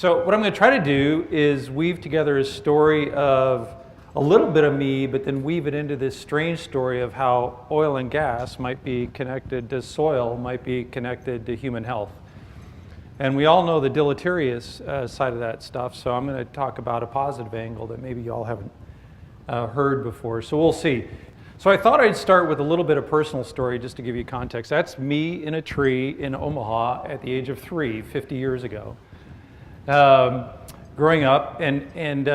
So what I'm going to try to do is weave together a story of a little bit of me, but then weave it into this strange story of how oil and gas might be connected to soil, might be connected to human health. And we all know the deleterious side of that stuff, so I'm going to talk about a positive angle that maybe y'all haven't heard before, so we'll see. So I thought I'd start with a little bit of personal story just to give you context. That's me in a tree in Omaha at the age of 3, 50 years ago. Growing up, and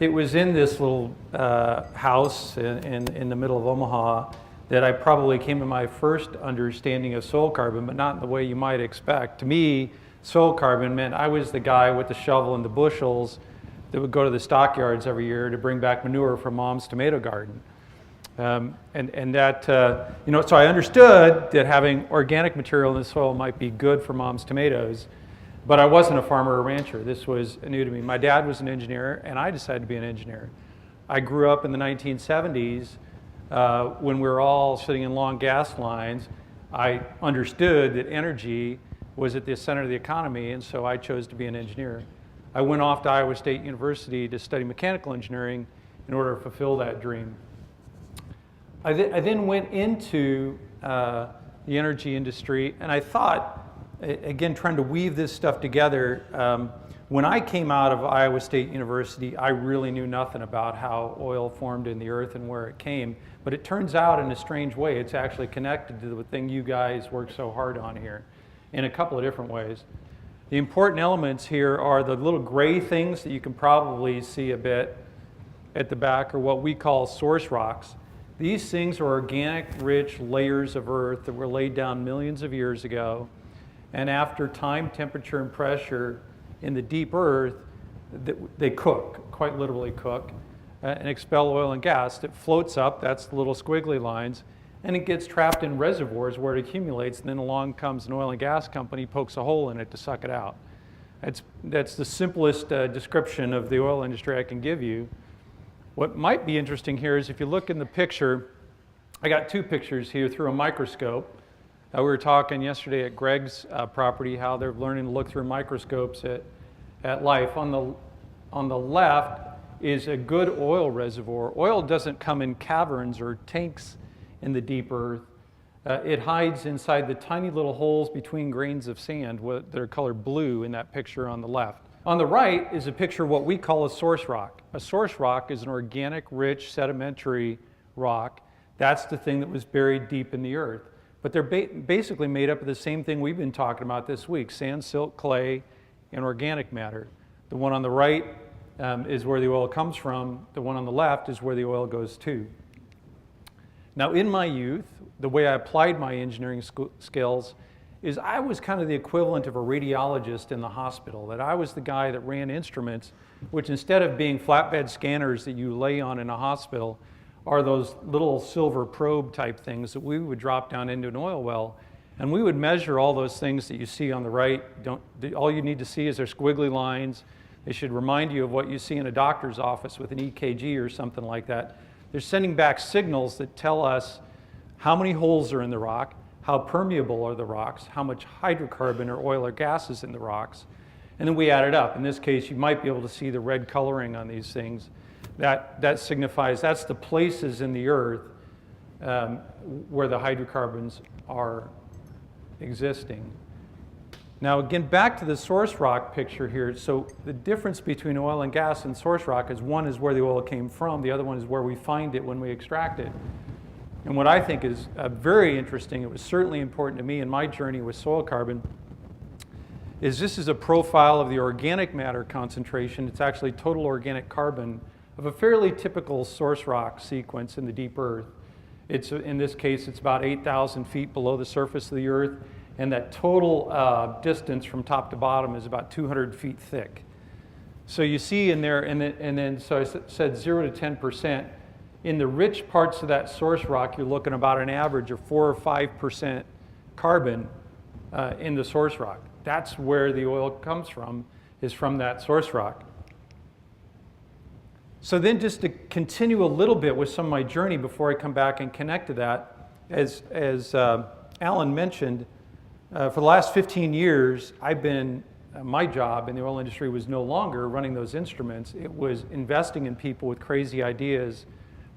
it was in this little house in the middle of Omaha that I probably came to my first understanding of soil carbon, but not in the way you might expect. To me, soil carbon meant I was the guy with the shovel and the bushels that would go to the stockyards every year to bring back manure from Mom's tomato garden. And that, so I understood that having organic material in the soil might be good for Mom's tomatoes, but I wasn't a farmer or rancher. This was new to me. My dad was an engineer, and I decided to be an engineer. I grew up in the 1970s when we were all sitting in long gas lines. I understood that energy was at the center of the economy, and so I chose to be an engineer. I went off to Iowa State University to study mechanical engineering in order to fulfill that dream. I then went into the energy industry, and I thought, again, trying to weave this stuff together, when I came out of Iowa State University, I really knew nothing about how oil formed in the earth and where it came. But it turns out, in a strange way, it's actually connected to the thing you guys work so hard on here in a couple of different ways. The important elements here are the little gray things that you can probably see a bit at the back, are what we call source rocks. These things are organic, rich layers of earth that were laid down millions of years ago. And after time, temperature, and pressure in the deep earth, they cook, quite literally cook, and expel oil and gas that floats up. That's the little squiggly lines. And it gets trapped in reservoirs where it accumulates, and then along comes an oil and gas company, pokes a hole in it to suck it out. That's the simplest description of the oil industry I can give you. What might be interesting here is if you look in the picture, I got two pictures here through a microscope. We were talking yesterday at Greg's property how they're learning to look through microscopes at life. On the left is a good oil reservoir. Oil doesn't come in caverns or tanks in the deep earth. It hides inside the tiny little holes between grains of sand that are colored blue in that picture on the left. On the right is a picture of what we call a source rock. A source rock is an organic, rich, sedimentary rock. That's the thing that was buried deep in the earth. But they're basically made up of the same thing we've been talking about this week: sand, silt, clay, and organic matter. The one on the right is where the oil comes from. The one on the left is where the oil goes to. Now, in my youth, the way I applied my engineering skills is I was kind of the equivalent of a radiologist in the hospital, that I was the guy that ran instruments, which instead of being flatbed scanners that you lay on in a hospital, are those little silver probe type things that we would drop down into an oil well. And we would measure all those things that you see on the right. All you need to see is their squiggly lines. They should remind you of what you see in a doctor's office with an EKG or something like that. They're sending back signals that tell us how many holes are in the rock, how permeable are the rocks, how much hydrocarbon or oil or gas is in the rocks, and then we add it up. In this case, you might be able to see the red coloring on these things. That signifies that's the places in the earth where the hydrocarbons are existing. Now again, back to the source rock picture here. So the difference between oil and gas and source rock is one is where the oil came from, the other one is where we find it when we extract it. And what I think is very interesting, it was certainly important to me in my journey with soil carbon, is this is a profile of the organic matter concentration. It's actually total organic carbon of a fairly typical source rock sequence in the deep earth. In this case, it's about 8,000 feet below the surface of the earth, and that total distance from top to bottom is about 200 feet thick. So you see in there, and then so I said 0 to 10%. In the rich parts of that source rock, you're looking about an average of 4 or 5% carbon in the source rock. That's where the oil comes from, is from that source rock. So then just to continue a little bit with some of my journey before I come back and connect to that, as Alan mentioned, for the last 15 years, I've been my job in the oil industry was no longer running those instruments. It was investing in people with crazy ideas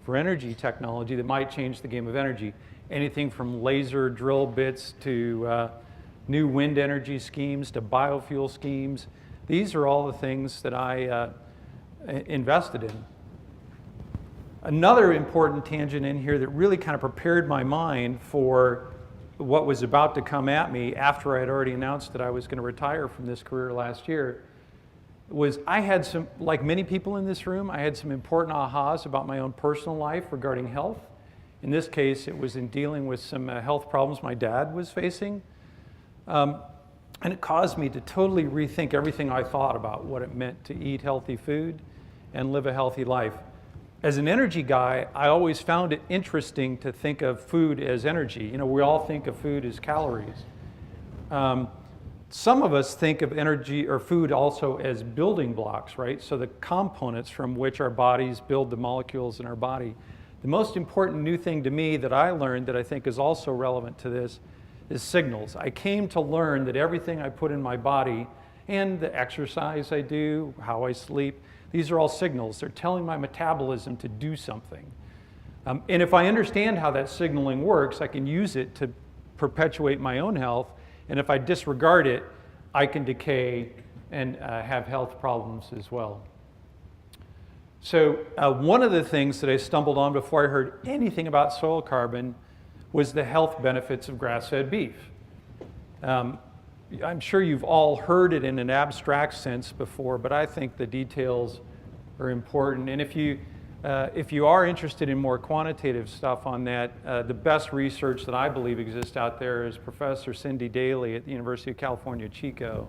for energy technology that might change the game of energy. Anything from laser drill bits to new wind energy schemes to biofuel schemes. These are all the things that I invested in. Another important tangent in here that really kind of prepared my mind for what was about to come at me after I had already announced that I was going to retire from this career last year was I had some, like many people in this room, I had some important ahas about my own personal life regarding health. In this case, it was in dealing with some health problems my dad was facing. And it caused me to totally rethink everything I thought about what it meant to eat healthy food and live a healthy life. As an energy guy, I always found it interesting to think of food as energy. You know, we all think of food as calories. Some of us think of energy or food also as building blocks, right? So the components from which our bodies build the molecules in our body. The most important new thing to me that I learned that I think is also relevant to this is signals. I came to learn that everything I put in my body and the exercise I do, how I sleep, these are all signals. They're telling my metabolism to do something. And if I understand how that signaling works, I can use it to perpetuate my own health. And if I disregard it, I can decay and have health problems as well. So one of the things that I stumbled on before I heard anything about soil carbon was the health benefits of grass-fed beef. I'm sure you've all heard it in an abstract sense before, but I think the details are important. And if you are interested in more quantitative stuff on that, the best research that I believe exists out there is Professor Cindy Daly at the University of California, Chico,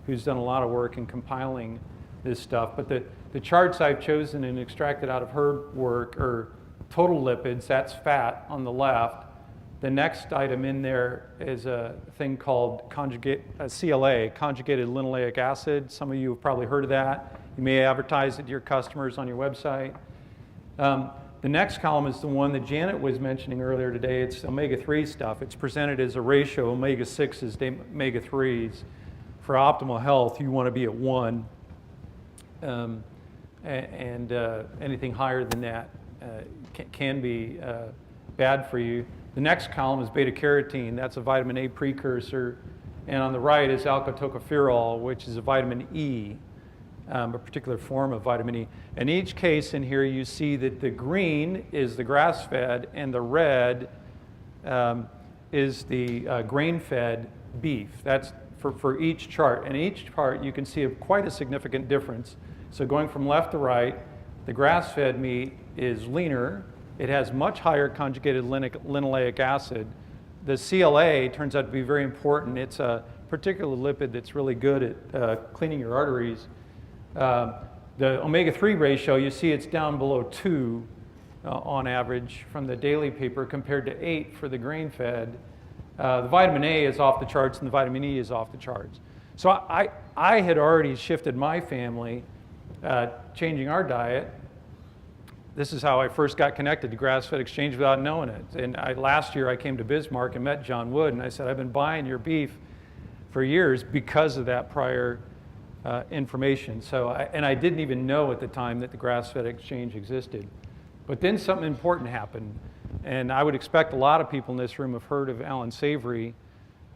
who's done a lot of work in compiling this stuff. But the charts I've chosen and extracted out of her work are total lipids, that's fat on the left. The next item in there is a thing called CLA, conjugated linoleic acid. Some of you have probably heard of that. You may advertise it to your customers on your website. The next column is the one that Janet was mentioning earlier today. It's omega-3 stuff. It's presented as a ratio, omega-6s to omega-3s. For optimal health, you want to be at 1. Anything higher than that can be bad for you. The next column is beta-carotene. That's a vitamin A precursor. And on the right is alpha-tocopherol, which is a vitamin E, a particular form of vitamin E. In each case in here, you see that the green is the grass-fed and the red is the grain-fed beef. That's for each chart. And each chart, you can see quite a significant difference. So going from left to right, the grass-fed meat is leaner. It has much higher conjugated linoleic acid. The CLA turns out to be very important. It's a particular lipid that's really good at cleaning your arteries. The omega-3 ratio, you see it's down below 2 on average from the Daily paper compared to 8 for the grain-fed. The vitamin A is off the charts and the vitamin E is off the charts. So I had already shifted my family, changing our diet. This is how I first got connected to Grassfed Exchange without knowing it. And last year I came to Bismarck and met John Wood, and I said, I've been buying your beef for years because of that prior information. So, I didn't even know at the time that the Grassfed Exchange existed. But then something important happened, and I would expect a lot of people in this room have heard of Alan Savory.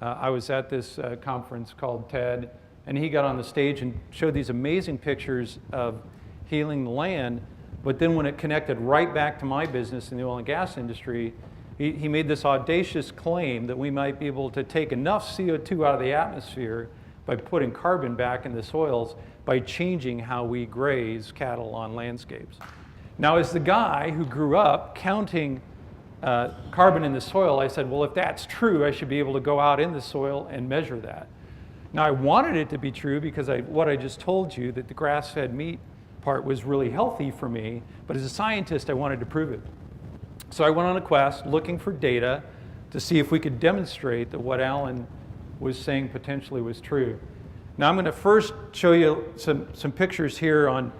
I was at this conference called TED, and he got on the stage and showed these amazing pictures of healing the land. But then when it connected right back to my business in the oil and gas industry, he made this audacious claim that we might be able to take enough CO2 out of the atmosphere by putting carbon back in the soils by changing how we graze cattle on landscapes. Now, as the guy who grew up counting carbon in the soil, I said, well, if that's true, I should be able to go out in the soil and measure that. Now, I wanted it to be true because what I just told you, that the grass-fed meat part was really healthy for me, but as a scientist, I wanted to prove it. So I went on a quest looking for data to see if we could demonstrate that what Alan was saying potentially was true. Now I'm going to first show you some pictures here on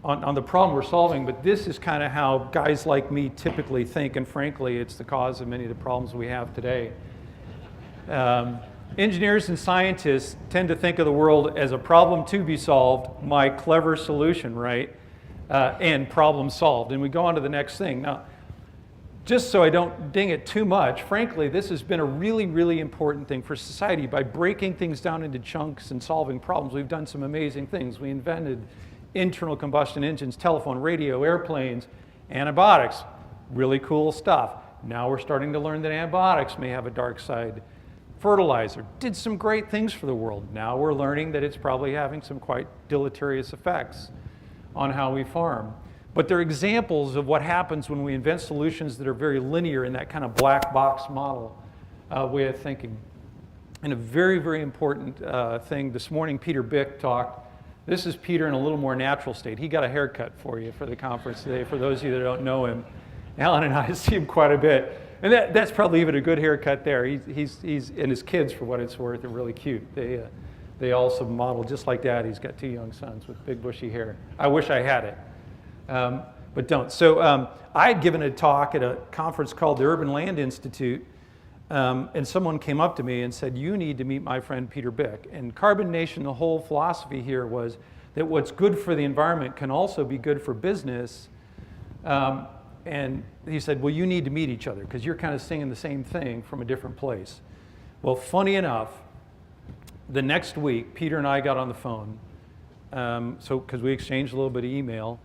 the problem we're solving, but this is kind of how guys like me typically think, and frankly, it's the cause of many of the problems we have today. Engineers and scientists tend to think of the world as a problem to be solved, my clever solution, right? And problem solved. And we go on to the next thing. Now, just so I don't ding it too much, frankly, this has been a really, really important thing for society. By breaking things down into chunks and solving problems, we've done some amazing things. We invented internal combustion engines, telephone, radio, airplanes, antibiotics, really cool stuff. Now we're starting to learn that antibiotics may have a dark side. Fertilizer did some great things for the world. Now we're learning that it's probably having some quite deleterious effects on how we farm. But they're examples of what happens when we invent solutions that are very linear in that kind of black box model way of thinking. And a very, very important thing, this morning Peter Bick talked. This is Peter in a little more natural state. He got a haircut for you for the conference today, for those of you that don't know him. Alan and I see him quite a bit. And that's probably even a good haircut there. He's and his kids, for what it's worth, are really cute. They also model just like Dad. He's got 2 young sons with big bushy hair. I wish I had it. But don't. So I had given a talk at a conference called the Urban Land Institute, and someone came up to me and said, you need to meet my friend Peter Bick. And Carbon Nation, the whole philosophy here was that what's good for the environment can also be good for business. And he said, well, you need to meet each other because you're kind of singing the same thing from a different place. Well, funny enough, the next week, Peter and I got on the phone, because we exchanged a little bit of email.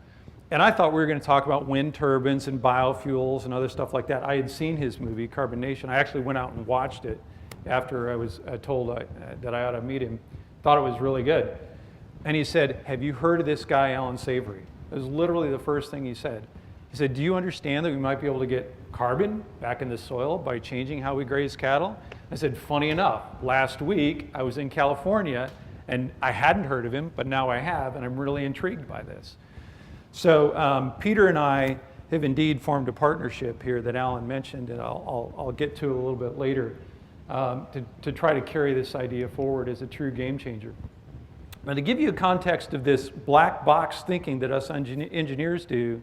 And I thought we were going to talk about wind turbines and biofuels and other stuff like that. I had seen his movie, Carbon Nation. I actually went out and watched it after I was told that I ought to meet him. Thought it was really good. And he said, have you heard of this guy, Alan Savory? It was literally the first thing he said. He said, do you understand that we might be able to get carbon back in the soil by changing how we graze cattle? I said, funny enough, last week I was in California and I hadn't heard of him, but now I have, and I'm really intrigued by this. So Peter and I have indeed formed a partnership here that Alan mentioned, and I'll get to a little bit later, to try to carry this idea forward as a true game changer. Now, to give you a context of this black box thinking that us engineers do,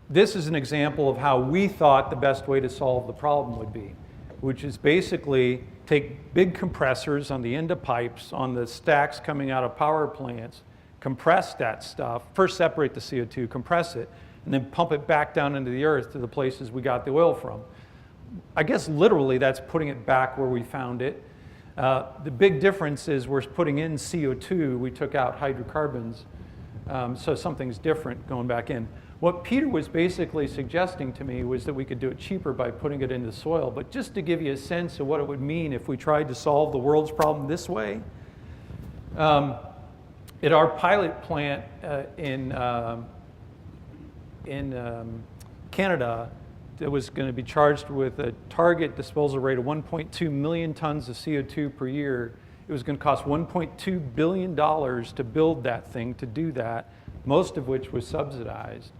this is an example of how we thought the best way to solve the problem would be, which is basically take big compressors on the end of pipes, on the stacks coming out of power plants, compress that stuff, first separate the CO2, compress it, and then pump it back down into the earth to the places we got the oil from. I guess literally that's putting it back where we found it. The big difference is we're putting in CO2, we took out hydrocarbons, so something's different going back in. What Peter was basically suggesting to me was that we could do it cheaper by putting it into the soil, but just to give you a sense of what it would mean if we tried to solve the world's problem this way, at our pilot plant in Canada, that was going to be charged with a target disposal rate of 1.2 million tons of CO2 per year. It was going to cost $1.2 billion to build that thing, to do that, most of which was subsidized.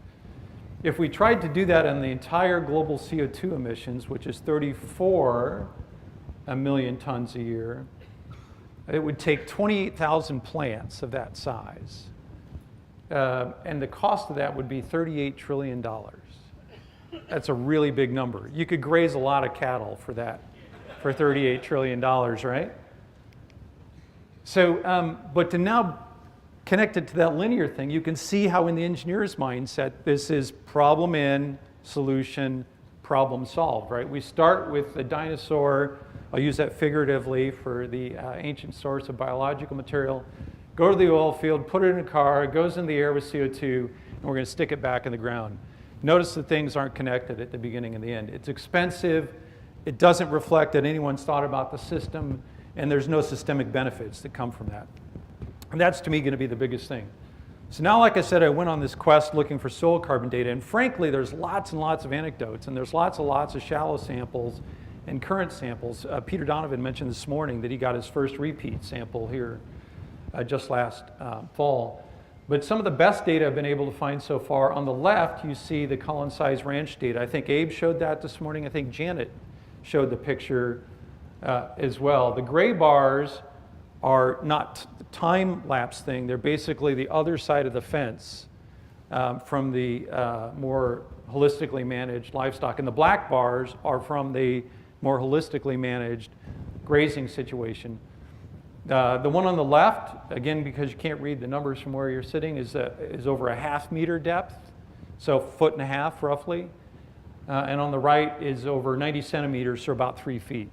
If we tried to do that on the entire global CO2 emissions, which is 34 million tons a year, it would take 28,000 plants of that size. And the cost of that would be $38 trillion. That's a really big number. You could graze a lot of cattle for that, for $38 trillion, right? So, but to now connect it to that linear thing, you can see how in the engineer's mindset, this is problem in, solution, problem solved, right? We start with the dinosaur. I'll use that figuratively for the ancient source of biological material. Go to the oil field, put it in a car, it goes in the air with CO2, and we're going to stick it back in the ground. Notice that things aren't connected at the beginning and the end. It's expensive, it doesn't reflect that anyone's thought about the system, and there's no systemic benefits that come from that. And that's, to me, going to be the biggest thing. So now, like I said, I went on this quest looking for soil carbon data, and frankly, there's lots and lots of anecdotes, and there's lots of shallow samples and current samples. Peter Donovan mentioned this morning that he got his first repeat sample here just last fall. But some of the best data I've been able to find so far, on the left, you see the Cullen Size Ranch data. I think Abe showed that this morning. I think Janet showed the picture as well. The gray bars are not the time-lapse thing. They're basically the other side of the fence from the more holistically managed livestock. And the black bars are from the more holistically managed grazing situation. The one on the left, again, because you can't read the numbers from where you're sitting, is over a ½ meter depth, so 1.5 feet roughly. And on the right is over 90 centimeters, so about 3 feet.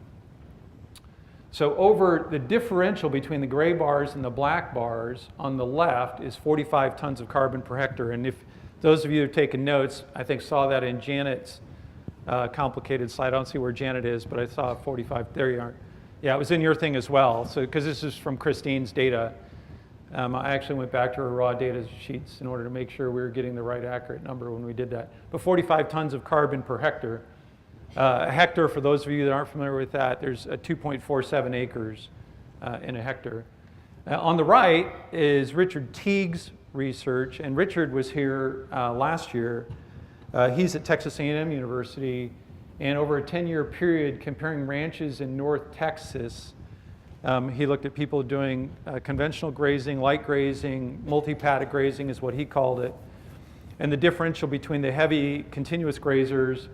So over the differential between the gray bars and the black bars on the left is 45 tons of carbon per hectare. And if those of you who have taken notes, I think saw that in Janet's complicated slide. I don't see where Janet is, but I saw 45. There you are. Yeah, it was in your thing as well. So because this is from Christine's data, I actually went back to her raw data sheets in order to make sure we were getting the right accurate number when we did that. But 45 tons of carbon per hectare. A hectare, for those of you that aren't familiar with that, there's 2.47 acres in a hectare. On the right is Richard Teague's research, and Richard was here last year. He's at Texas A&M University, and over a 10-year period comparing ranches in North Texas, he looked at people doing conventional grazing, light grazing, multi-paddock grazing is what he called it, and the differential between the heavy continuous grazers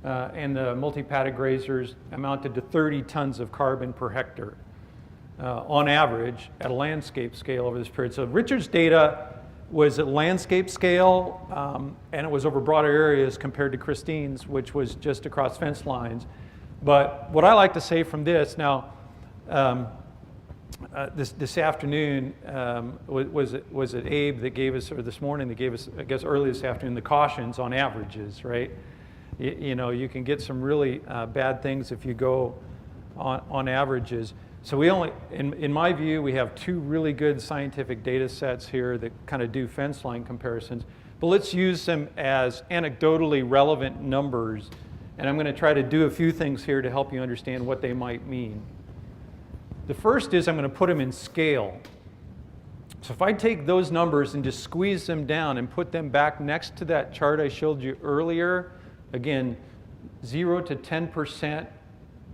and the multi-paddock grazers amounted to 30 tons of carbon per hectare on average at a landscape scale over this period. So Richard's data was at landscape scale, and it was over broader areas compared to Christine's, which was just across fence lines. But what I like to say from this, now, this afternoon, was it Abe that gave us, or this morning that gave us, I guess early this afternoon, the cautions on averages, right? You know, you can get some really bad things if you go on averages. So we only, in my view, we have two really good scientific data sets here that kind of do fence line comparisons. But let's use them as anecdotally relevant numbers. And I'm going to try to do a few things here to help you understand what they might mean. The first is I'm going to put them in scale. So if I take those numbers and just squeeze them down and put them back next to that chart I showed you earlier, again, 0 to 10%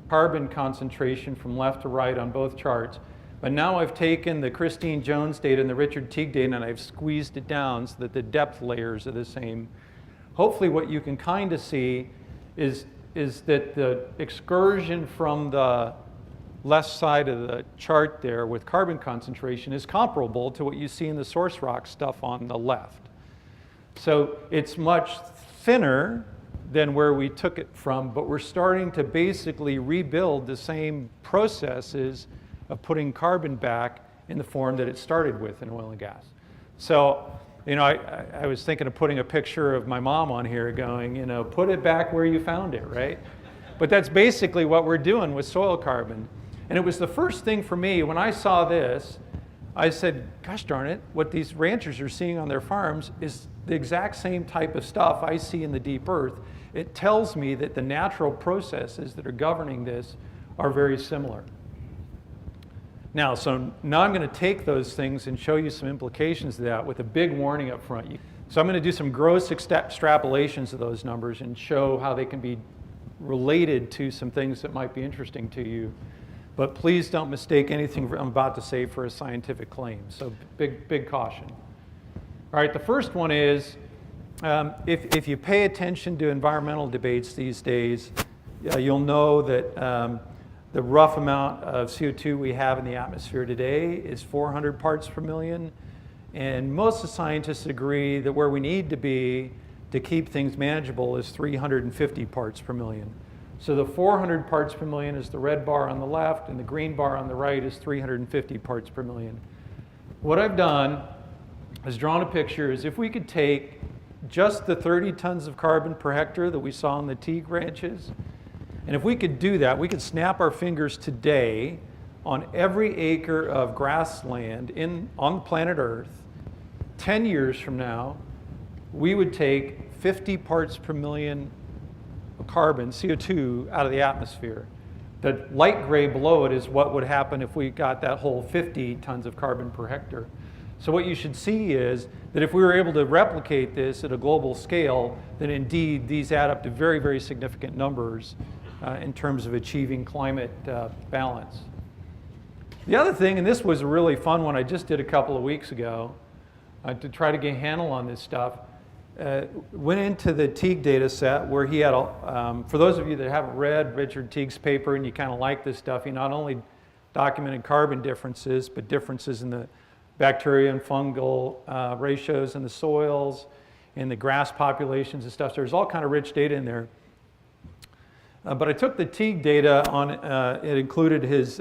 carbon concentration from left to right on both charts. But now I've taken the Christine Jones data and the Richard Teague data and I've squeezed it down so that the depth layers are the same. Hopefully what you can kind of see is that the excursion from the left side of the chart there with carbon concentration is comparable to what you see in the source rock stuff on the left. So it's much thinner than where we took it from, but we're starting to basically rebuild the same processes of putting carbon back in the form that it started with in oil and gas. So, you know, I was thinking of putting a picture of my mom on here going, you know, put it back where you found it, right? But that's basically what we're doing with soil carbon. And it was the first thing for me when I saw this, I said, gosh darn it, what these ranchers are seeing on their farms is the exact same type of stuff I see in the deep earth. It tells me that the natural processes that are governing this are very similar. Now, so now I'm going to take those things and show you some implications of that with a big warning up front. So I'm going to do some gross extrapolations of those numbers and show how they can be related to some things that might be interesting to you. But please don't mistake anything I'm about to say for a scientific claim. So big caution. All right, the first one is, if you pay attention to environmental debates these days, you'll know that the rough amount of CO2 we have in the atmosphere today is 400 parts per million. And most of the scientists agree that where we need to be to keep things manageable is 350 parts per million. So the 400 parts per million is the red bar on the left, and the green bar on the right is 350 parts per million. What I've done is drawn a picture is if we could take just the 30 tons of carbon per hectare that we saw in the Teague ranches, and if we could do that, we could snap our fingers today on every acre of grassland on planet Earth. 10 years from now, we would take 50 parts per million of carbon, CO2, out of the atmosphere. The light gray below it is what would happen if we got that whole 50 tons of carbon per hectare. So what you should see is that if we were able to replicate this at a global scale, then indeed these add up to very, very significant numbers in terms of achieving climate balance. The other thing, and this was a really fun one I just did a couple of weeks ago to try to get a handle on this stuff, went into the Teague data set where he had, for those of you that haven't read Richard Teague's paper and you kind of like this stuff, he not only documented carbon differences, but differences in the bacteria and fungal ratios in the soils, in the grass populations and stuff. So there's all kind of rich data in there. But I took the Teague data on, it included his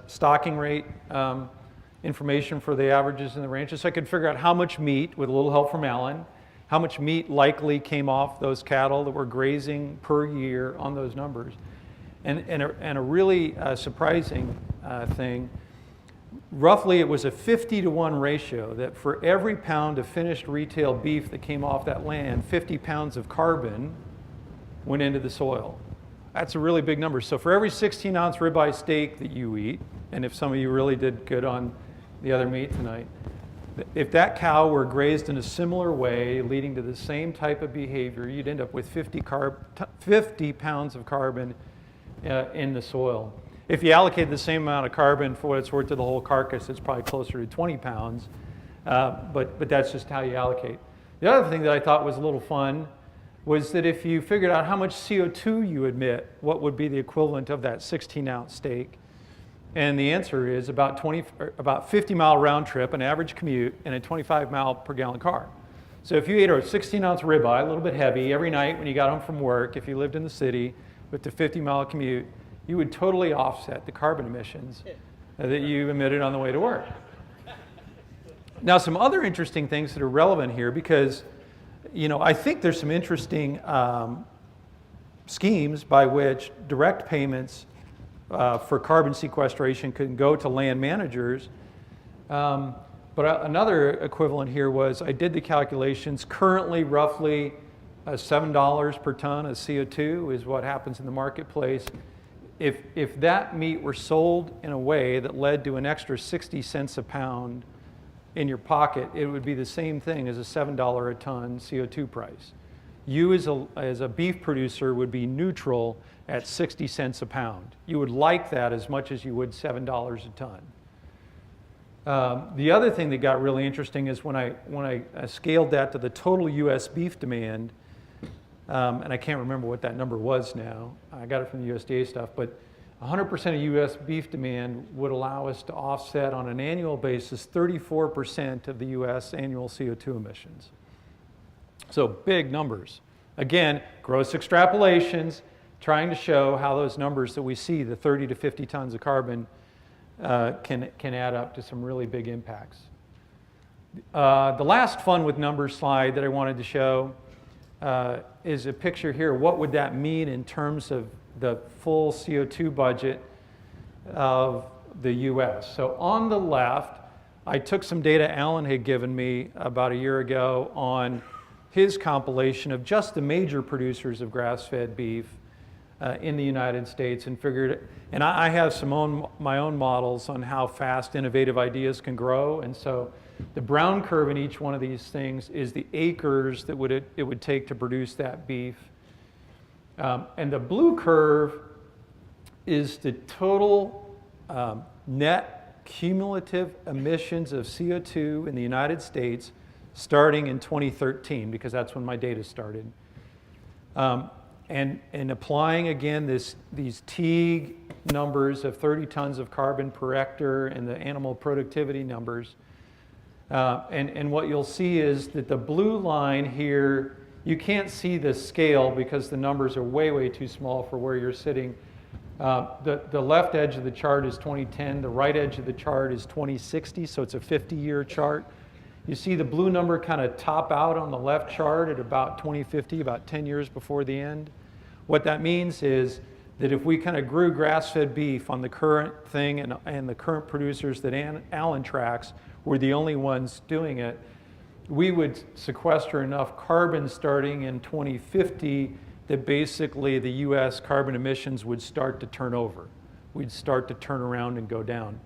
stocking rate information for the averages in the ranches. So I could figure out how much meat, with a little help from Alan, how much meat likely came off those cattle that were grazing per year on those numbers. And a really surprising thing, roughly it was a 50-to-1 ratio that for every pound of finished retail beef that came off that land, 50 pounds of carbon went into the soil. That's a really big number. So for every 16-ounce ribeye steak that you eat, and if some of you really did good on the other meat tonight, if that cow were grazed in a similar way, leading to the same type of behavior, you'd end up with 50 pounds of carbon in the soil. If you allocate the same amount of carbon for what it's worth to the whole carcass, it's probably closer to 20 pounds, but that's just how you allocate. The other thing that I thought was a little fun was that if you figured out how much CO2 you emit, what would be the equivalent of that 16-ounce steak? And the answer is about 50-mile round trip, an average commute, and a 25-mile per gallon car. So if you ate a 16-ounce ribeye, a little bit heavy, every night when you got home from work, if you lived in the city with the 50-mile commute, you would totally offset the carbon emissions that you emitted on the way to work. Now, some other interesting things that are relevant here, because I think there's some interesting schemes by which direct payments for carbon sequestration can go to land managers. But another equivalent here was, I did the calculations, currently roughly $7 per ton of CO2 is what happens in the marketplace. If that meat were sold in a way that led to an extra 60 cents a pound in your pocket, it would be the same thing as a $7 a ton CO2 price. You as a beef producer would be neutral at 60 cents a pound. You would like that as much as you would $7 a ton. The other thing that got really interesting is when I scaled that to the total US beef demand, and I can't remember what that number was now. I got it from the USDA stuff, but 100% of US beef demand would allow us to offset on an annual basis 34% of the US annual CO2 emissions. So big numbers. Again, gross extrapolations, trying to show how those numbers that we see, the 30 to 50 tons of carbon, can add up to some really big impacts. The last fun with numbers slide that I wanted to show is a picture here. What would that mean in terms of the full CO2 budget of the US? So on the left, I took some data Alan had given me about a year ago on his compilation of just the major producers of grass-fed beef in the United States, and figured, and I have my own models on how fast innovative ideas can grow, and so the brown curve in each one of these things is the acres that it would take to produce that beef. And the blue curve is the total net cumulative emissions of CO2 in the United States starting in 2013, because that's when my data started. And applying, again, these Teague numbers of 30 tons of carbon per hectare and the animal productivity numbers. And what you'll see is that the blue line here, you can't see the scale because the numbers are way, way too small for where you're sitting. The left edge of the chart is 2010. The right edge of the chart is 2060, so it's a 50-year chart. You see the blue number kind of top out on the left chart at about 2050, about 10 years before the end. What that means is that if we kind of grew grass-fed beef on the current thing and the current producers that Alan tracks were the only ones doing it, we would sequester enough carbon starting in 2050 that basically the US carbon emissions would start to turn over. We'd start to turn around and go down.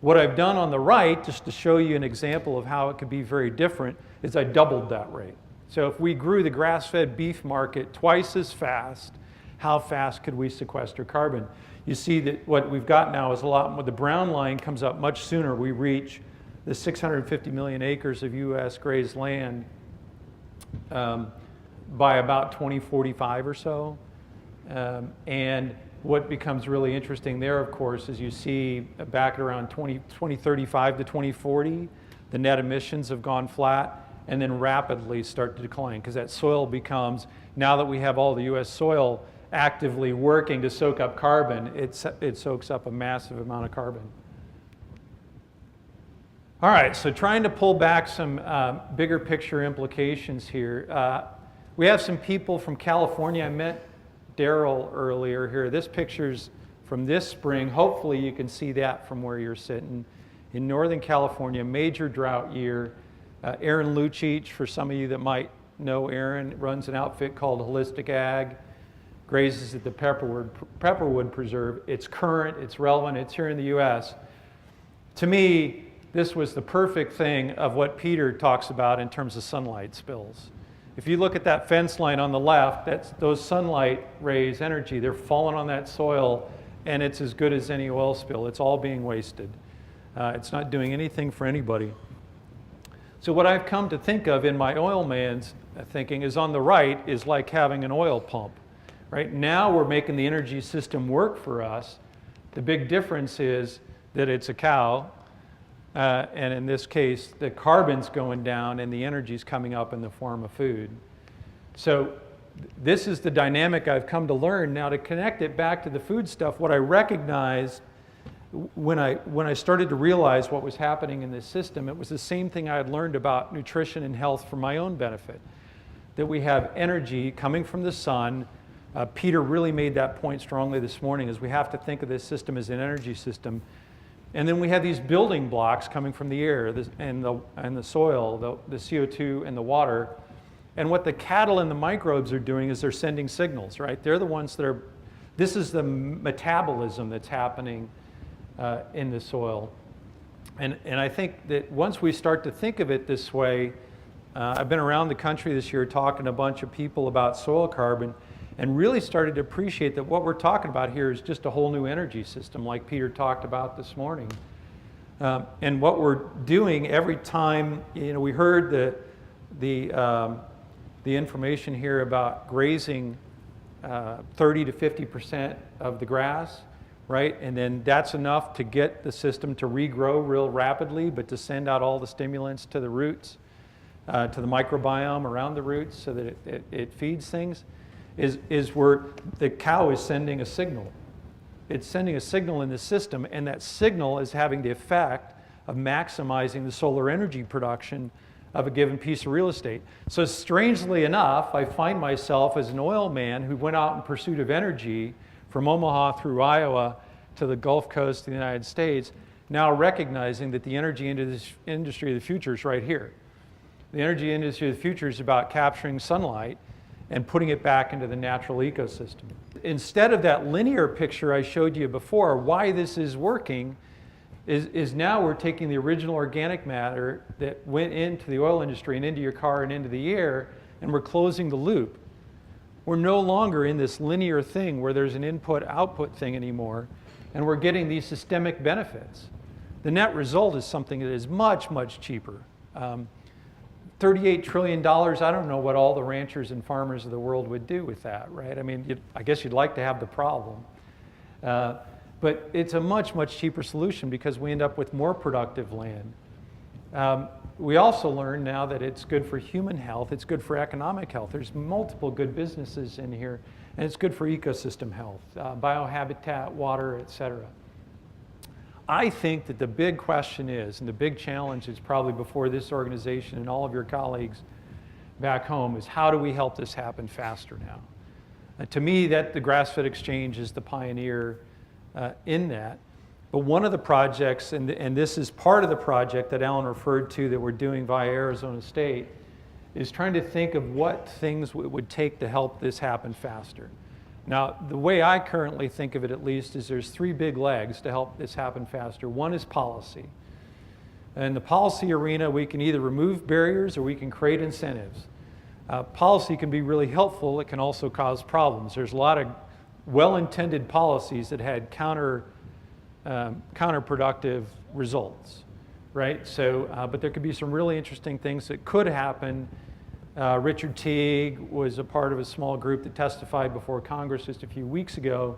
What I've done on the right, just to show you an example of how it could be very different, is I doubled that rate. So if we grew the grass-fed beef market twice as fast, how fast could we sequester carbon? You see that what we've got now is a lot more. The brown line comes up much sooner. We reach the 650 million acres of US grazed land by about 2045 or so. And what becomes really interesting there, of course, is you see back at around 2035 to 2040, the net emissions have gone flat and then rapidly start to decline because that soil becomes, now that we have all the US soil actively working to soak up carbon, it soaks up a massive amount of carbon. All right, so trying to pull back some bigger picture implications here. We have some people from California. I met Daryl earlier here. This picture's from this spring. Hopefully you can see that from where you're sitting. In Northern California, major drought year. Aaron Lucic, for some of you that might know Aaron, runs an outfit called Holistic Ag, grazes at the Pepperwood Preserve. It's current, it's relevant, it's here in the US. To me, this was the perfect thing of what Peter talks about in terms of sunlight spills. If you look at that fence line on the left, those sunlight rays, energy, they're falling on that soil, and it's as good as any oil spill. It's all being wasted. It's not doing anything for anybody. So what I've come to think of in my oil man's thinking is on the right is like having an oil pump. Right now we're making the energy system work for us. The big difference is that it's a cow, and in this case, the carbon's going down and the energy's coming up in the form of food. So this is the dynamic I've come to learn. Now to connect it back to the food stuff, what I recognized when I started to realize what was happening in this system, it was the same thing I had learned about nutrition and health for my own benefit. That we have energy coming from the sun. Peter really made that point strongly this morning, is we have to think of this system as an energy system. And then we have these building blocks coming from the air and the soil, the CO2 and the water. And what the cattle and the microbes are doing is they're sending signals, right? They're the ones that are, this is the metabolism that's happening in the soil. And I think that once we start to think of it this way, I've been around the country this year talking to a bunch of people about soil carbon and really started to appreciate that what we're talking about here is just a whole new energy system like Peter talked about this morning. And what we're doing every time, we heard the information here about grazing 30 to 50% of the grass, right? And then that's enough to get the system to regrow real rapidly, but to send out all the stimulants to the roots, to the microbiome around the roots so that it feeds things, is where the cow is sending a signal. It's sending a signal in the system, and that signal is having the effect of maximizing the solar energy production of a given piece of real estate. So strangely enough, I find myself as an oil man who went out in pursuit of energy from Omaha through Iowa to the Gulf Coast of the United States, now recognizing that the energy industry of the future is right here. The energy industry of the future is about capturing sunlight and putting it back into the natural ecosystem. Instead of that linear picture I showed you before, why this is working is now we're taking the original organic matter that went into the oil industry and into your car and into the air, and we're closing the loop. We're no longer in this linear thing where there's an input-output thing anymore, and we're getting these systemic benefits. The net result is something that is much, much cheaper. $38 trillion, I don't know what all the ranchers and farmers of the world would do with that, right? I mean, I guess you'd like to have the problem. But it's a much, much cheaper solution because we end up with more productive land. We also learn now that it's good for human health, it's good for economic health. There's multiple good businesses in here, and it's good for ecosystem health, biohabitat, water, et cetera. I think that the big question is, and the big challenge is probably before this organization and all of your colleagues back home, is how do we help this happen faster now? To me, the Grassfed Exchange is the pioneer in that. But one of the projects, and this is part of the project that Alan referred to that we're doing via Arizona State, is trying to think of what things it would take to help this happen faster. Now, the way I currently think of it, at least, is there's three big legs to help this happen faster. One is policy. In the policy arena, we can either remove barriers or we can create incentives. Policy can be really helpful. It can also cause problems. There's a lot of well-intended policies that had counterproductive results, right? So, but there could be some really interesting things that could happen Richard Teague was a part of a small group that testified before Congress just a few weeks ago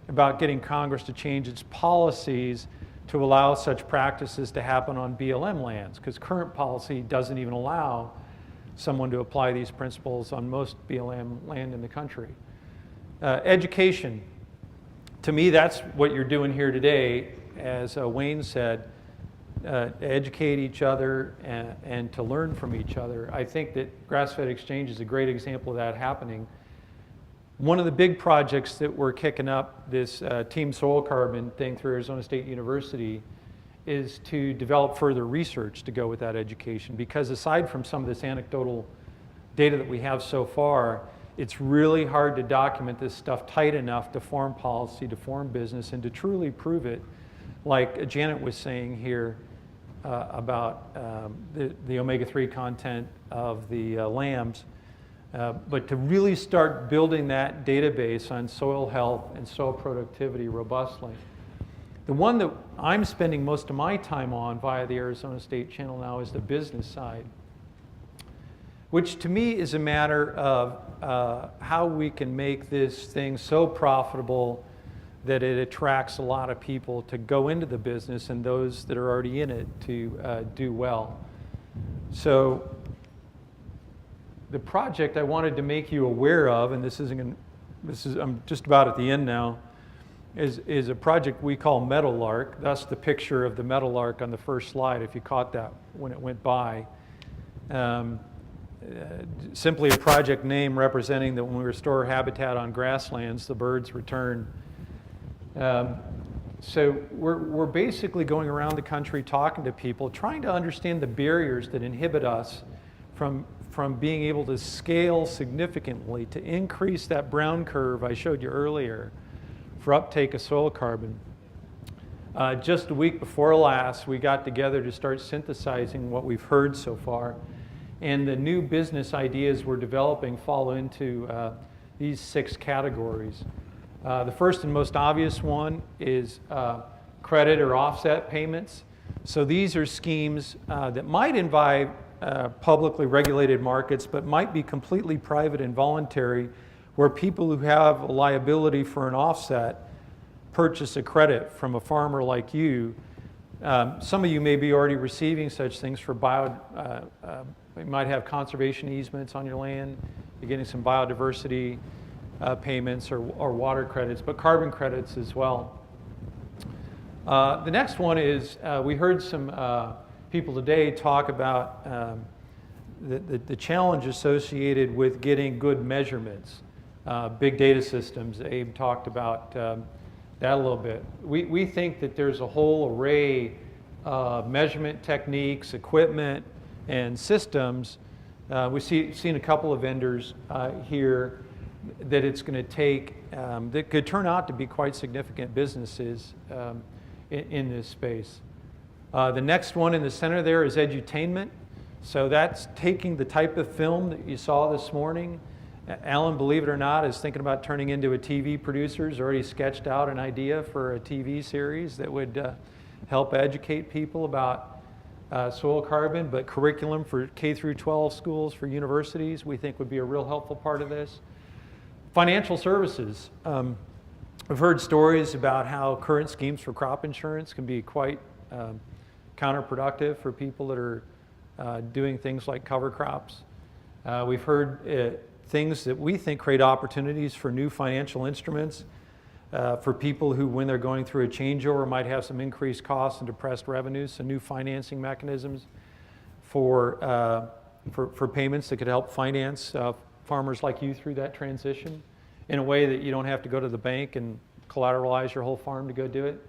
about getting Congress to change its policies to allow such practices to happen on BLM lands, because current policy doesn't even allow someone to apply these principles on most BLM land in the country. Education. To me, that's what you're doing here today, as Wayne said, educate each other and to learn from each other. I think that Grassfed Exchange is a great example of that happening. One of the big projects that we're kicking up, this Team Soil Carbon thing through Arizona State University, is to develop further research to go with that education, because aside from some of this anecdotal data that we have so far, it's really hard to document this stuff tight enough to form policy, to form business, and to truly prove it, like Janet was saying here about the omega-3 content of the lambs. But to really start building that database on soil health and soil productivity robustly. The one that I'm spending most of my time on via the Arizona State Channel now is the business side, which to me is a matter of how we can make this thing so profitable that it attracts a lot of people to go into the business, and those that are already in it to do well. So the project I wanted to make you aware of, and I'm just about at the end now, is a project we call Meadowlark. That's the picture of the Meadowlark on the first slide, if you caught that when it went by. Simply a project name representing that when we restore habitat on grasslands, the birds return. So we're basically going around the country talking to people, trying to understand the barriers that inhibit us from being able to scale significantly to increase that brown curve I showed you earlier for uptake of soil carbon. Just a week before last, we got together to start synthesizing what we've heard so far. And the new business ideas we're developing fall into these 6 categories. The first and most obvious one is credit or offset payments. So these are schemes that might involve publicly regulated markets, but might be completely private and voluntary, where people who have a liability for an offset purchase a credit from a farmer like you. Some of you may be already receiving such things for you might have conservation easements on your land. You're getting some biodiversity payments or water credits, but carbon credits as well. The next one is, we heard some people today talk about the challenge associated with getting good measurements. Big data systems, Abe talked about that a little bit. We think that there's a whole array of measurement techniques, equipment, and systems. We've seen a couple of vendors here that it's going to take, that could turn out to be quite significant businesses in this space. The next one in the center there is edutainment. So that's taking the type of film that you saw this morning. Alan, believe it or not, is thinking about turning into a TV producer. He's already sketched out an idea for a TV series that would help educate people about soil carbon, but curriculum for K through 12 schools, for universities, we think would be a real helpful part of this. Financial services. I've heard stories about how current schemes for crop insurance can be quite counterproductive for people that are doing things like cover crops. We've heard things that we think create opportunities for new financial instruments for people who, when they're going through a changeover, might have some increased costs and depressed revenues, so new financing mechanisms for payments that could help finance farmers like you through that transition in a way that you don't have to go to the bank and collateralize your whole farm to go do it.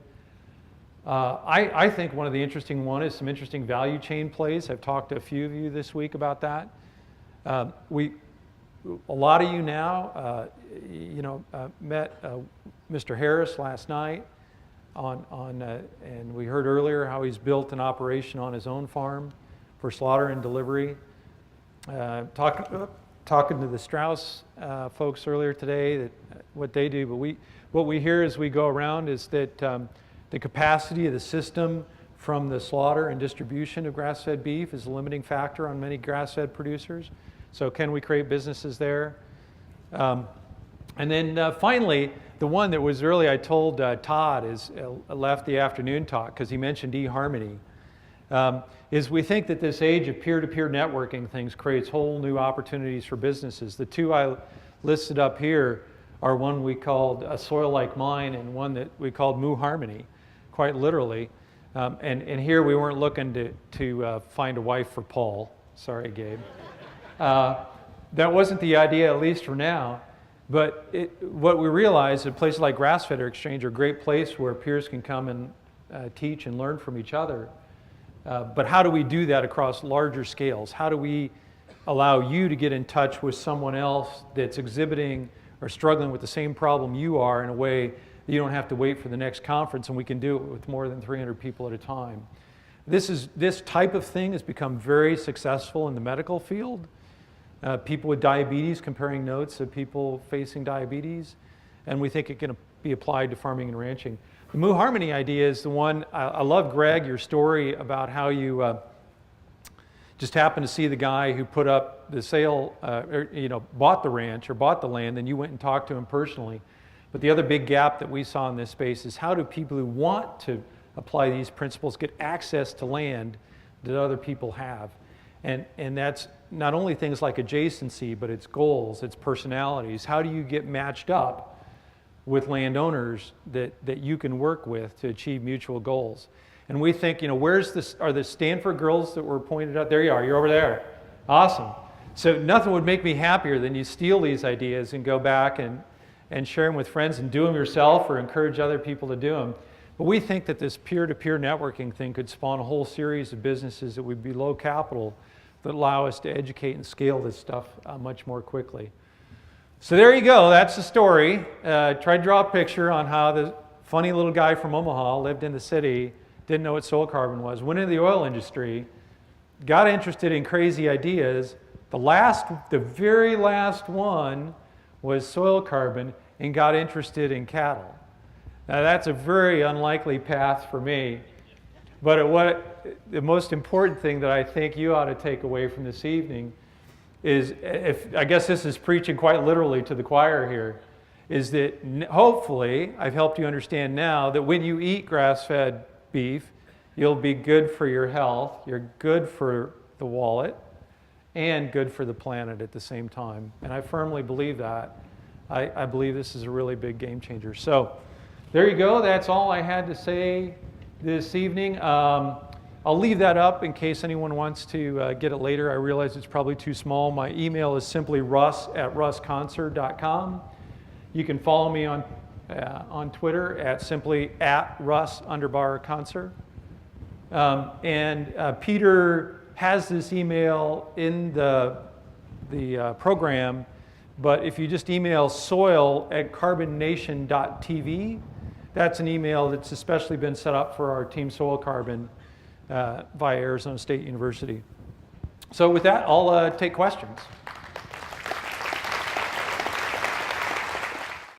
I think one of the interesting one is some interesting value chain plays. I've talked to a few of you this week about that. A lot of you now, met Mr. Harris last night and we heard earlier how he's built an operation on his own farm for slaughter and delivery. Talking to the Strauss folks earlier today, that what they do, but what we hear as we go around is that the capacity of the system from the slaughter and distribution of grass-fed beef is a limiting factor on many grass-fed producers. So can we create businesses there? And then finally, the one that was really, I told Todd, is left the afternoon talk because he mentioned eHarmony, is we think that this age of peer-to-peer networking things creates whole new opportunities for businesses. The two I listed up here are one we called A Soil Like Mine and one that we called Moo Harmony, quite literally. And here we weren't looking to find a wife for Paul. Sorry, Gabe. That wasn't the idea, at least for now. But what we realized that places like Grassfed Exchange are a great place where peers can come and teach and learn from each other. But how do we do that across larger scales? How do we allow you to get in touch with someone else that's exhibiting or struggling with the same problem you are in a way that you don't have to wait for the next conference, and we can do it with more than 300 people at a time? This type of thing has become very successful in the medical field. People with diabetes comparing notes of people facing diabetes, and we think it can be applied to farming and ranching. The Moo Harmony idea is the one, I love, Greg, your story about how you just happened to see the guy who put up the sale, bought the ranch or bought the land, and you went and talked to him personally. But the other big gap that we saw in this space is how do people who want to apply these principles get access to land that other people have? And that's not only things like adjacency, but it's goals, it's personalities. How do you get matched up with landowners that you can work with to achieve mutual goals? And we think, where's this? Are the Stanford girls that were pointed out? There you are, you're over there. Awesome. So nothing would make me happier than you steal these ideas and go back and share them with friends and do them yourself or encourage other people to do them. But we think that this peer-to-peer networking thing could spawn a whole series of businesses that would be low capital that allow us to educate and scale this stuff much more quickly. So there you go, that's the story. Tried to draw a picture on how the funny little guy from Omaha lived in the city, didn't know what soil carbon was, went into the oil industry, got interested in crazy ideas. The very last one was soil carbon, and got interested in cattle. Now that's a very unlikely path for me, but the most important thing that I think you ought to take away from this evening is, I guess this is preaching quite literally to the choir here, is that hopefully I've helped you understand now that when you eat grass-fed beef, you'll be good for your health, you're good for the wallet, and good for the planet at the same time. And I firmly believe that. I believe this is a really big game changer. So there you go. That's all I had to say this evening. I'll leave that up in case anyone wants to get it later. I realize it's probably too small. My email is simply russ@russconcert.com. You can follow me on Twitter at simply @Russ_Concert. And Peter has this email in the program, but if you just email soil@carbonnation.tv, that's an email that's especially been set up for our Team Soil Carbon via Arizona State University. So with that, I'll take questions.